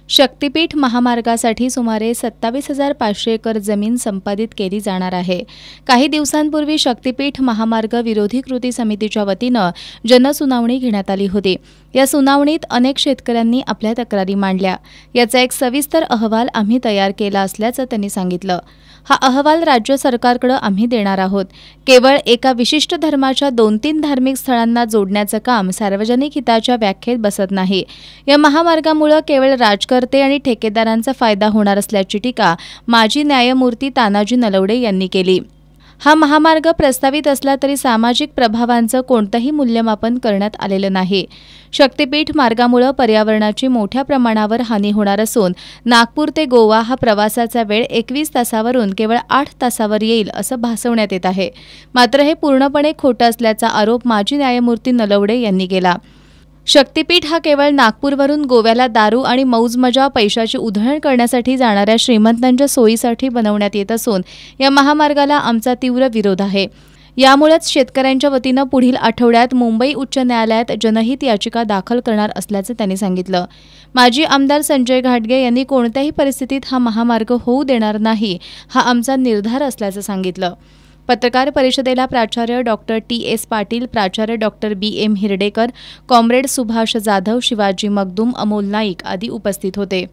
शक्तीपीठ महामार्गासाठी सुमारे 27,500 एकर जमीन संपादित केली जाणार आहे। काही दिवसांपूर्वी शक्तीपीठ महामार्ग विरोधी कृती समितीच्या वतीनं जनसुनावणी घेण्यात आली होती। या सुनावणीत अनेक शेतकऱ्यांनी आपल्या तक्रारी मांडल्या। याचा एक सविस्तर अहवाल आम्ही तयार केला असल्याचं त्यांनी सांगितलं। हा अहवाल राज्य सरकारकडे आम्ही देणार आहोत। केवळ एका विशिष्ट धर्माच्या 2-3 धार्मिक स्थळांना जोडण्याचं काम सार्वजनिक हिताच्या व्याख्येत बसत नाही। या महामार्गामुळे केवळ राजकर्ते आणि ठेकेदारांचा फायदा होणार असल्याची टीका माजी न्यायमूर्ती तानाजी नलवडे यांनी केली। हा महामार्ग प्रस्तावित असला तरी सामाजिक प्रभावांचं कोणतंही मूल्यमापन करण्यात आलेलं नाही। शक्तीपीठ मार्गामुळे पर्यावरणाची मोठ्या प्रमाणावर हानी होणार असून नागपूर ते गोवा हा प्रवासाचा वेळ 21 तासावरून केवळ 8 तासावर येईल असं भासवण्यात येत आहे। मात्र हे पूर्णपणे खोटं असल्याचा आरोप माजी न्यायमूर्ती नलवडे यांनी केला। शक्तीपीठ हा केवळ नागपूरवरून गोव्याला दारू आणि मौजमजा पैशाची उधळण करण्यासाठी जाणाऱ्या श्रीमंतांच्या सोयीसाठी बनवण्यात येत असून या महामार्गाला आमचा तीव्र विरोध आहे। यामुळेच शेतकऱ्यांच्या वतीनं पुढील आठवड्यात मुंबई उच्च न्यायालयात जनहित याचिका दाखल करणार असल्याचं त्यांनी सांगितलं। माजी आमदार संजय घाटगे यांनी कोणत्याही परिस्थितीत हा महामार्ग होऊ देणार नाही हा आमचा निर्धार असल्याचं सांगितलं। पत्रकार परिषदेला प्राचार्य डॉक्टर टी.एस. पाटील, प्राचार्य doctor B M. Hiradekar, comrade Subhash Jadhav, Shivaji Magdum, Amol Naik आदी उपस्थित होते।